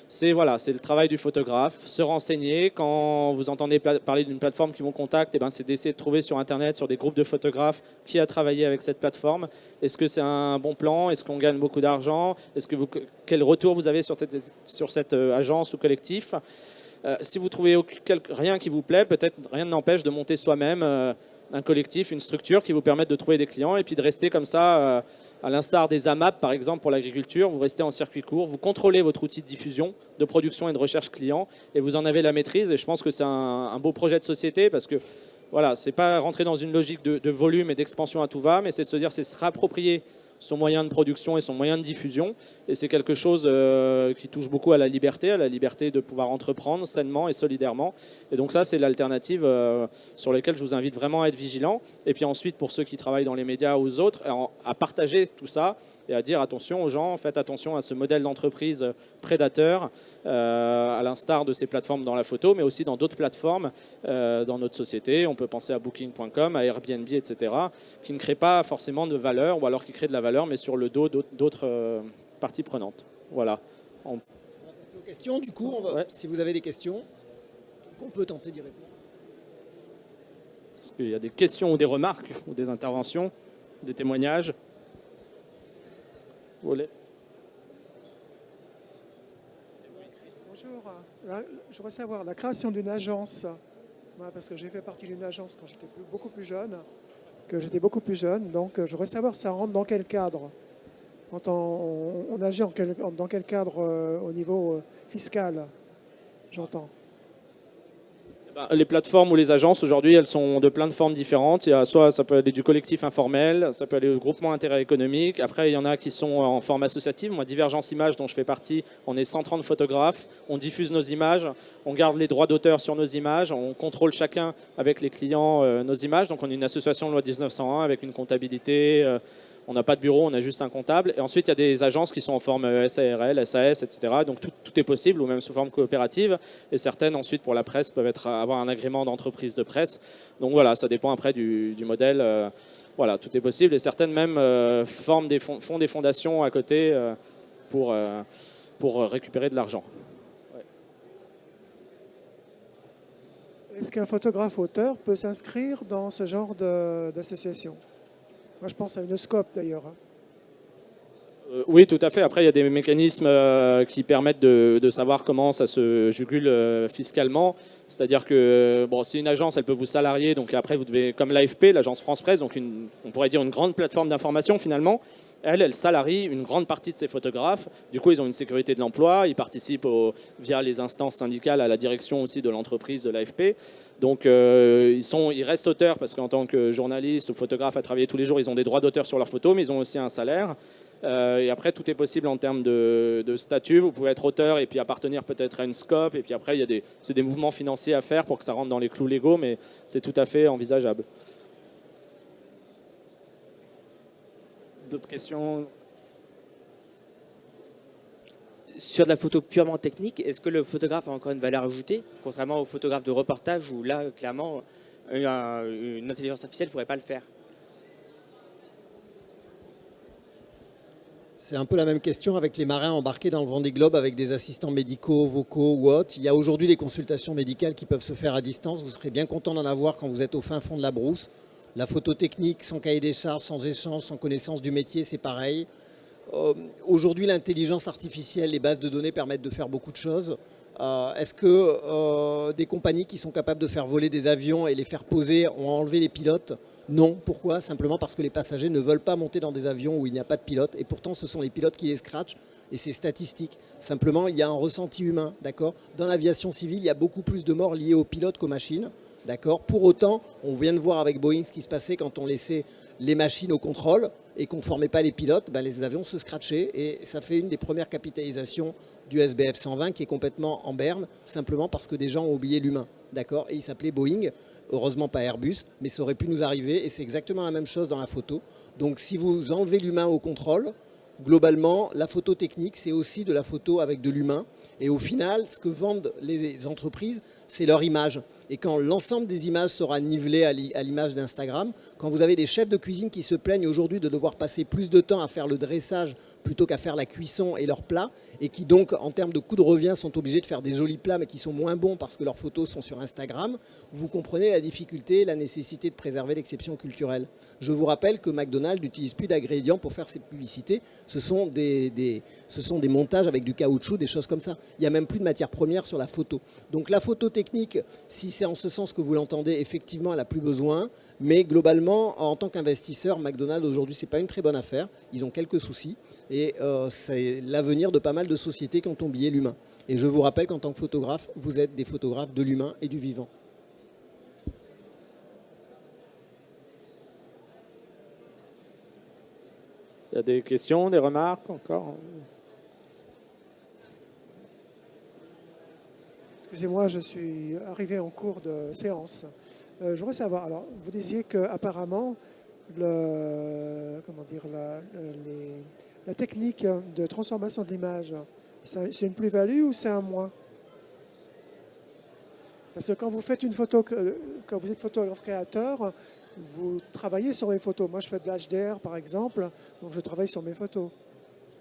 c'est le travail du photographe, se renseigner. Quand vous entendez parler d'une plateforme qui vous contacte, c'est d'essayer de trouver sur Internet, sur des groupes de photographes, qui a travaillé avec cette plateforme. Est-ce que c'est un bon plan? Est-ce qu'on gagne beaucoup d'argent? Quel retour vous avez sur cette agence ou collectif? Si vous trouvez rien qui vous plaît, peut-être rien ne n'empêche de monter soi-même un collectif, une structure qui vous permette de trouver des clients et puis de rester comme ça, à l'instar des AMAP par exemple pour l'agriculture, vous restez en circuit court, vous contrôlez votre outil de diffusion, de production et de recherche client et vous en avez la maîtrise et je pense que c'est un beau projet de société parce que voilà, c'est pas rentrer dans une logique de volume et d'expansion à tout va, mais c'est de se dire c'est se réapproprier son moyen de production et son moyen de diffusion. Et c'est quelque chose qui touche beaucoup à la liberté de pouvoir entreprendre sainement et solidairement. Et donc ça, c'est l'alternative sur laquelle je vous invite vraiment à être vigilant. Et puis ensuite, pour ceux qui travaillent dans les médias ou aux autres, à partager tout ça et à dire attention aux gens, faites attention à ce modèle d'entreprise prédateur, à l'instar de ces plateformes dans la photo, mais aussi dans d'autres plateformes dans notre société. On peut penser à Booking.com, à Airbnb, etc., qui ne créent pas forcément de valeur, ou alors qui créent de la valeur, mais sur le dos d'autres parties prenantes. Voilà. On va passer aux questions, du coup, si vous avez des questions, qu'on peut tenter d'y répondre. Est-ce qu'il y a des questions ou des remarques, ou des interventions, des témoignages? Bonjour. Je voudrais savoir la création d'une agence, parce que j'ai fait partie d'une agence quand j'étais beaucoup plus jeune, donc je voudrais savoir ça rentre dans quel cadre. On agit dans quel cadre au niveau fiscal, j'entends. Les plateformes ou les agences, aujourd'hui, elles sont de plein de formes différentes. Soit ça peut aller du collectif informel, ça peut aller au groupement intérêt économique. Après, il y en a qui sont en forme associative. Moi, Divergence Images, dont je fais partie, on est 130 photographes. On diffuse nos images, on garde les droits d'auteur sur nos images, on contrôle chacun avec les clients nos images. Donc, on est une association loi 1901 avec une comptabilité. On n'a pas de bureau, on a juste un comptable. Et ensuite, il y a des agences qui sont en forme SARL, SAS, etc. Donc tout est possible, ou même sous forme coopérative. Et certaines, ensuite, pour la presse, peuvent avoir un agrément d'entreprise de presse. Donc voilà, ça dépend après du modèle. Voilà, tout est possible. Et certaines même font des fondations à côté pour récupérer de l'argent. Ouais. Est-ce qu'un photographe-auteur peut s'inscrire dans ce genre d'association ? Moi, je pense à une Scope, d'ailleurs. Oui, tout à fait. Après, il y a des mécanismes qui permettent de savoir comment ça se jugule fiscalement. C'est-à-dire que si une agence, elle peut vous salarier, donc après, vous devez, comme l'AFP, l'agence France Presse, donc on pourrait dire une grande plateforme d'information finalement, elle salarie une grande partie de ses photographes. Du coup, ils ont une sécurité de l'emploi, ils participent via les instances syndicales à la direction aussi de l'entreprise de l'AFP. Donc ils restent auteurs parce qu'en tant que journaliste ou photographe à travailler tous les jours, ils ont des droits d'auteur sur leurs photos, mais ils ont aussi un salaire. Et après, tout est possible en termes de statut. Vous pouvez être auteur et puis appartenir peut-être à une scope. Et puis après, c'est des mouvements financiers à faire pour que ça rentre dans les clous légaux, mais c'est tout à fait envisageable. D'autres questions ? Sur de la photo purement technique, est-ce que le photographe a encore une valeur ajoutée, contrairement au photographe de reportage où là, clairement, une intelligence artificielle ne pourrait pas le faire? C'est un peu la même question avec les marins embarqués dans le Vendée Globe avec des assistants médicaux, vocaux ou autres. Il y a aujourd'hui des consultations médicales qui peuvent se faire à distance. Vous serez bien content d'en avoir quand vous êtes au fin fond de la brousse. La photo technique, sans cahier des charges, sans échange, sans connaissance du métier, c'est pareil. Aujourd'hui, l'intelligence artificielle, les bases de données permettent de faire beaucoup de choses. Est-ce que des compagnies qui sont capables de faire voler des avions et les faire poser ont enlevé les pilotes Non, pourquoi? Simplement parce que les passagers ne veulent pas monter dans des avions où il n'y a pas de pilote, et pourtant ce sont les pilotes qui les scratchent, et c'est statistique. Simplement, il y a un ressenti humain, d'accord? Dans l'aviation civile, il y a beaucoup plus de morts liées aux pilotes qu'aux machines, d'accord? Pour autant, on vient de voir avec Boeing ce qui se passait quand on laissait les machines au contrôle et qu'on ne formait pas les pilotes, les avions se scratchaient, et ça fait une des premières capitalisations du SBF 120 qui est complètement en berne, simplement parce que des gens ont oublié l'humain, d'accord? Et il s'appelait Boeing. Heureusement pas Airbus, mais ça aurait pu nous arriver, et c'est exactement la même chose dans la photo. Donc si vous enlevez l'humain au contrôle, globalement, la photo technique, c'est aussi de la photo avec de l'humain. Et au final, ce que vendent les entreprises, c'est leur image. Et quand l'ensemble des images sera nivelé à l'image d'Instagram, quand vous avez des chefs de cuisine qui se plaignent aujourd'hui de devoir passer plus de temps à faire le dressage plutôt qu'à faire la cuisson et leurs plats, et qui donc, en termes de coût de revient, sont obligés de faire des jolis plats, mais qui sont moins bons parce que leurs photos sont sur Instagram, vous comprenez la difficulté, la nécessité de préserver l'exception culturelle. Je vous rappelle que McDonald's n'utilise plus d'ingrédients pour faire ses publicités. Ce sont des montages avec du caoutchouc, des choses comme ça. Il n'y a même plus de matière première sur la photo. Donc la photo technique, si c'est en ce sens que vous l'entendez, effectivement, elle n'a plus besoin. Mais globalement, en tant qu'investisseur, McDonald's aujourd'hui, ce n'est pas une très bonne affaire. Ils ont quelques soucis. Et c'est l'avenir de pas mal de sociétés qui ont oublié l'humain. Et je vous rappelle qu'en tant que photographe, vous êtes des photographes de l'humain et du vivant. Il y a des questions, des remarques encore? Excusez-moi, je suis arrivé en cours de séance. Je voudrais savoir, alors vous disiez qu'apparemment, la technique de transformation de l'image, c'est une plus-value ou c'est un moins? Parce que quand vous faites une photo, quand vous êtes photographe créateur, vous travaillez sur mes photos. Moi, je fais de l'HDR, par exemple, donc je travaille sur mes photos.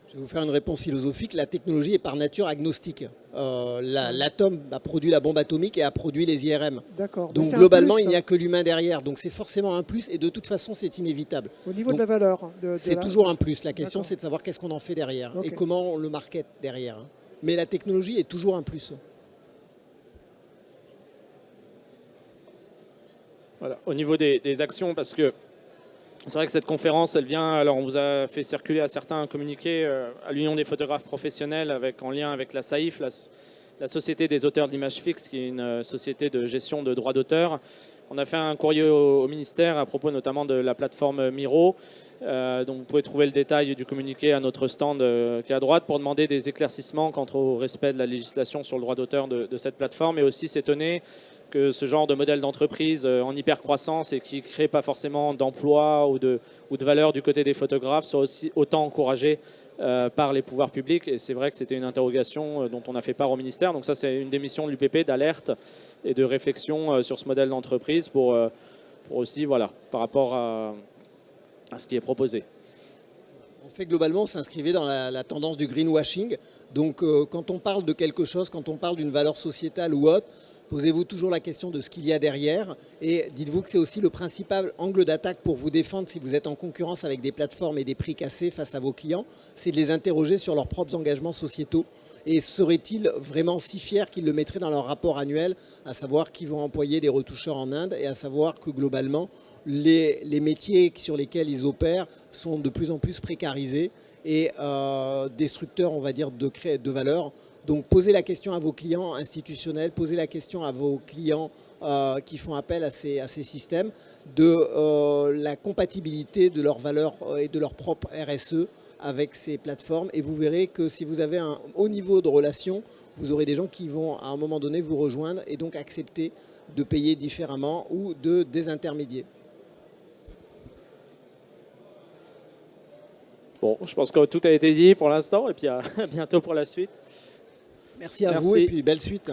Je vais vous faire une réponse philosophique. La technologie est par nature agnostique. L'atome a produit la bombe atomique et a produit les IRM. D'accord. Donc globalement, il n'y a que l'humain derrière. Donc c'est forcément un plus, et de toute façon, c'est inévitable. Au niveau de la valeur c'est toujours un plus. La question, c'est de savoir qu'est-ce qu'on en fait derrière et comment on le market derrière. Mais la technologie est toujours un plus. Voilà. Au niveau des actions, parce que c'est vrai que cette conférence, elle vient, alors on vous a fait circuler à certains un communiqué à l'Union des photographes professionnels en lien avec la SAIF, la Société des auteurs d'images fixes, qui est une société de gestion de droits d'auteur. On a fait un courrier au ministère à propos notamment de la plateforme Miro. Donc vous pouvez trouver le détail du communiqué à notre stand qui est à droite pour demander des éclaircissements quant au respect de la législation sur le droit d'auteur de cette plateforme, et aussi s'étonner que ce genre de modèle d'entreprise en hyper-croissance et qui ne crée pas forcément d'emploi ou de valeur du côté des photographes soit aussi autant encouragé par les pouvoirs publics. Et c'est vrai que c'était une interrogation dont on a fait part au ministère. Donc ça, c'est une des missions de l'UPP, d'alerte et de réflexion sur ce modèle d'entreprise pour aussi, voilà, par rapport à ce qui est proposé. En fait, globalement, on s'inscrivait dans la tendance du greenwashing. Donc quand on parle de quelque chose, quand on parle d'une valeur sociétale ou autre, posez-vous toujours la question de ce qu'il y a derrière, et dites-vous que c'est aussi le principal angle d'attaque pour vous défendre si vous êtes en concurrence avec des plateformes et des prix cassés face à vos clients, c'est de les interroger sur leurs propres engagements sociétaux. Et seraient-ils vraiment si fiers qu'ils le mettraient dans leur rapport annuel, à savoir qu'ils vont employer des retoucheurs en Inde, et à savoir que globalement, les métiers sur lesquels ils opèrent sont de plus en plus précarisés et destructeurs, on va dire, de valeur. Donc posez la question à vos clients institutionnels, posez la question à vos clients qui font appel à ces systèmes de la compatibilité de leurs valeurs et de leur propre RSE avec ces plateformes. Et vous verrez que si vous avez un haut niveau de relation, vous aurez des gens qui vont à un moment donné vous rejoindre et donc accepter de payer différemment ou de désintermédier. Bon, je pense que tout a été dit pour l'instant, et puis à bientôt pour la suite. Merci à vous, et puis belle suite.